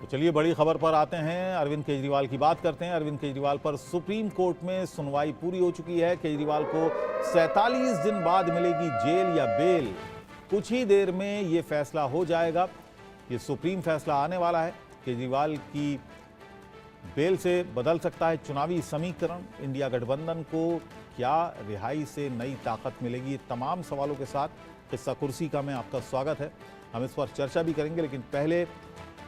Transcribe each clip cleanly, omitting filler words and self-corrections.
तो चलिए बड़ी खबर पर आते हैं। अरविंद केजरीवाल की बात करते हैं। अरविंद केजरीवाल पर सुप्रीम कोर्ट में सुनवाई पूरी हो चुकी है। केजरीवाल को 47 दिन बाद मिलेगी जेल या बेल। कुछ ही देर में ये फैसला हो जाएगा। ये सुप्रीम फैसला आने वाला है। केजरीवाल की बेल से बदल सकता है चुनावी समीकरण। इंडिया गठबंधन को क्या रिहाई से नई ताकत मिलेगी? ये तमाम सवालों के साथ किस्सा कुर्सी का मैं आपका स्वागत है। हम इस पर चर्चा भी करेंगे, लेकिन पहले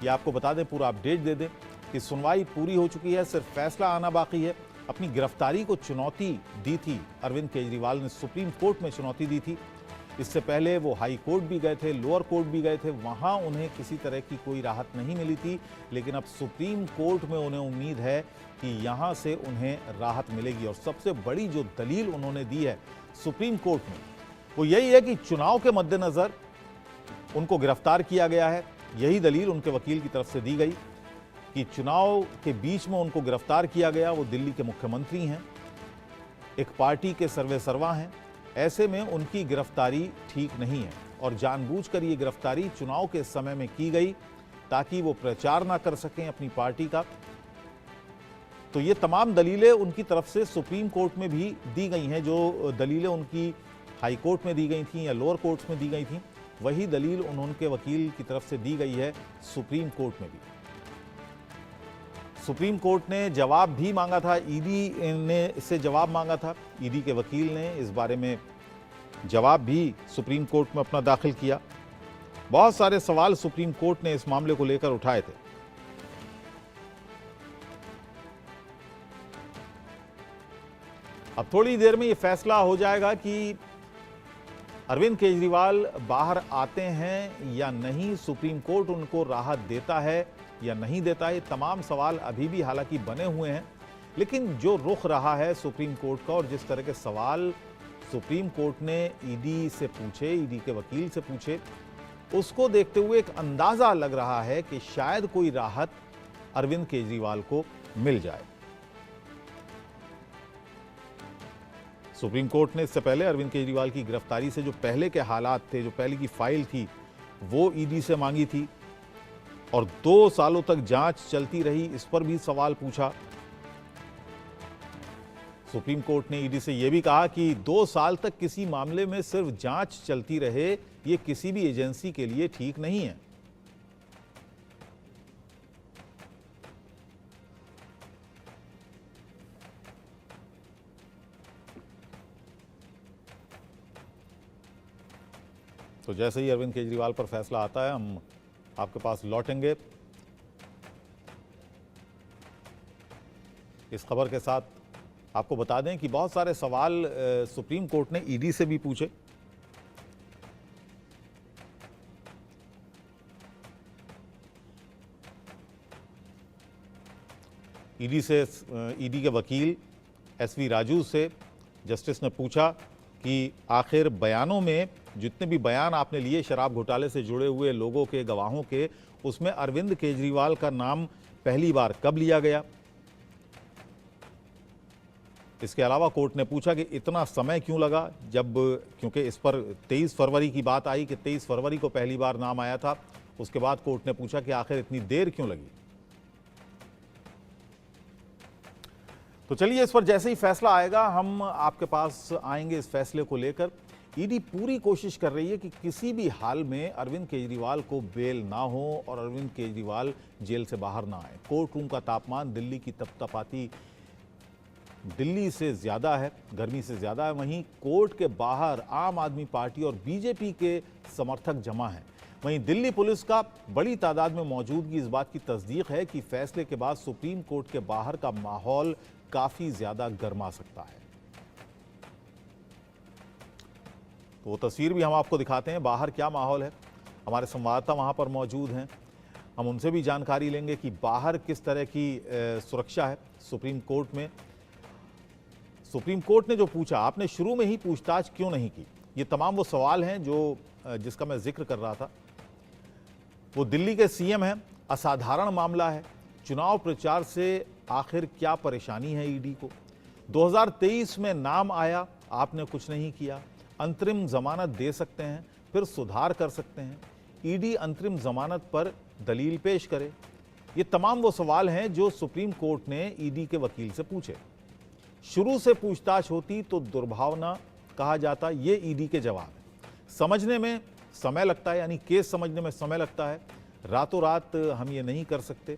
ये आपको बता दें, पूरा अपडेट दे दें कि सुनवाई पूरी हो चुकी है, सिर्फ फैसला आना बाकी है। अपनी गिरफ्तारी को चुनौती दी थी अरविंद केजरीवाल ने, सुप्रीम कोर्ट में चुनौती दी थी। इससे पहले वो हाई कोर्ट भी गए थे, लोअर कोर्ट भी गए थे, वहां उन्हें किसी तरह की कोई राहत नहीं मिली थी। लेकिन अब सुप्रीम कोर्ट में उन्हें उम्मीद है कि यहां से उन्हें राहत मिलेगी। और सबसे बड़ी जो दलील उन्होंने दी है सुप्रीम कोर्ट में, वो यही है कि चुनाव के मद्देनजर उनको गिरफ्तार किया गया है। यही दलील उनके वकील की तरफ से दी गई कि चुनाव के बीच में उनको गिरफ्तार किया गया। वो दिल्ली के मुख्यमंत्री हैं, एक पार्टी के सर्वेसर्वा हैं। ऐसे में उनकी गिरफ्तारी ठीक नहीं है और जानबूझकर ये गिरफ्तारी चुनाव के समय में की गई ताकि वो प्रचार ना कर सकें अपनी पार्टी का। तो ये तमाम दलीलें उनकी तरफ से सुप्रीम कोर्ट में भी दी गई हैं। जो दलीलें उनकी हाई कोर्ट में दी गई थी या लोअर कोर्ट्स में दी गई थी, वही दलील उनके वकील की तरफ से दी गई है सुप्रीम कोर्ट में भी। सुप्रीम कोर्ट ने जवाब भी मांगा था, ईडी ने इससे जवाब मांगा था। ईडी के वकील ने इस बारे में जवाब भी सुप्रीम कोर्ट में अपना दाखिल किया। बहुत सारे सवाल सुप्रीम कोर्ट ने इस मामले को लेकर उठाए थे। अब थोड़ी देर में यह फैसला हो जाएगा कि अरविंद केजरीवाल बाहर आते हैं या नहीं, सुप्रीम कोर्ट उनको राहत देता है या नहीं देता है। तमाम सवाल अभी भी हालांकि बने हुए हैं, लेकिन जो रुख रहा है सुप्रीम कोर्ट का और जिस तरह के सवाल सुप्रीम कोर्ट ने ईडी से पूछे, ईडी के वकील से पूछे, उसको देखते हुए एक अंदाजा लग रहा है कि शायद कोई राहत अरविंद केजरीवाल को मिल जाए। सुप्रीम कोर्ट ने इससे पहले अरविंद केजरीवाल की गिरफ्तारी से जो पहले के हालात थे, जो पहले की फाइल थी, वो ईडी से मांगी थी और 2 सालों तक जांच चलती रही। इस पर भी सवाल पूछा। सुप्रीम कोर्ट ने ईडी से यह भी कहा कि 2 साल तक किसी मामले में सिर्फ जांच चलती रहे, ये किसी भी एजेंसी के लिए ठीक नहीं है। तो जैसे ही अरविंद केजरीवाल पर फैसला आता है, हम आपके पास लौटेंगे। इस खबर के साथ आपको बता दें कि बहुत सारे सवाल सुप्रीम कोर्ट ने ईडी से भी पूछे। ईडी के वकील एसवी राजू से जस्टिस ने पूछा कि आखिर बयानों में जितने भी बयान आपने लिए शराब घोटाले से जुड़े हुए लोगों के, गवाहों के, उसमें अरविंद केजरीवाल का नाम पहली बार कब लिया गया? इसके अलावा कोर्ट ने पूछा कि इतना समय क्यों लगा, जब क्योंकि इस पर 23 फरवरी की बात आई कि 23 फरवरी को पहली बार नाम आया था। उसके बाद कोर्ट ने पूछा कि आखिर इतनी देर क्यों लगी। तो चलिए, इस पर जैसे ही फैसला आएगा हम आपके पास आएंगे इस फैसले को लेकर। ईडी पूरी कोशिश कर रही है कि किसी भी हाल में अरविंद केजरीवाल को बेल ना हो और अरविंद केजरीवाल जेल से बाहर ना आए। कोर्ट रूम का तापमान दिल्ली की तपतपाती दिल्ली से ज्यादा है, गर्मी से ज्यादा है। वहीं कोर्ट के बाहर आम आदमी पार्टी और बीजेपी के समर्थक जमा हैं। वहीं दिल्ली पुलिस का बड़ी तादाद में मौजूदगी इस बात की तस्दीक है कि फैसले के बाद सुप्रीम कोर्ट के बाहर का माहौल काफी ज्यादा गर्मा सकता है। तो वो तस्वीर भी हम आपको दिखाते हैं, बाहर क्या माहौल है। हमारे संवाददाता वहां पर मौजूद हैं, हम उनसे भी जानकारी लेंगे कि बाहर किस तरह की सुरक्षा है सुप्रीम कोर्ट में। सुप्रीम कोर्ट ने जो पूछा, आपने शुरू में ही पूछताछ क्यों नहीं की? ये तमाम वो सवाल हैं जो जिसका मैं जिक्र कर रहा था। वो दिल्ली के सीएम हैं, असाधारण मामला है, चुनाव प्रचार से आखिर क्या परेशानी है ईडी को? 2023 में नाम आया, आपने कुछ नहीं किया। अंतरिम जमानत दे सकते हैं, फिर सुधार कर सकते हैं। ईडी अंतरिम जमानत पर दलील पेश करे। ये तमाम वो सवाल हैं जो सुप्रीम कोर्ट ने ईडी के वकील से पूछे। शुरू से पूछताछ होती तो दुर्भावना कहा जाता, ये ईडी के जवाब है। समझने में समय लगता है, यानी केस समझने में समय लगता है, रातों रात हम ये नहीं कर सकते।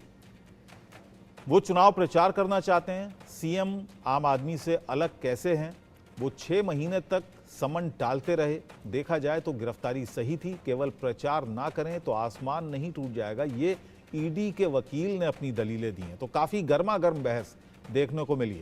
वो चुनाव प्रचार करना चाहते हैं, सीएम आम आदमी से अलग कैसे हैं? वो 6 महीने तक समन टालते रहे। देखा जाए तो गिरफ्तारी सही थी, केवल प्रचार ना करें तो आसमान नहीं टूट जाएगा, ये ईडी के वकील ने अपनी दलीलें दी हैं। तो काफी गर्मा गर्म बहस देखने को मिली है।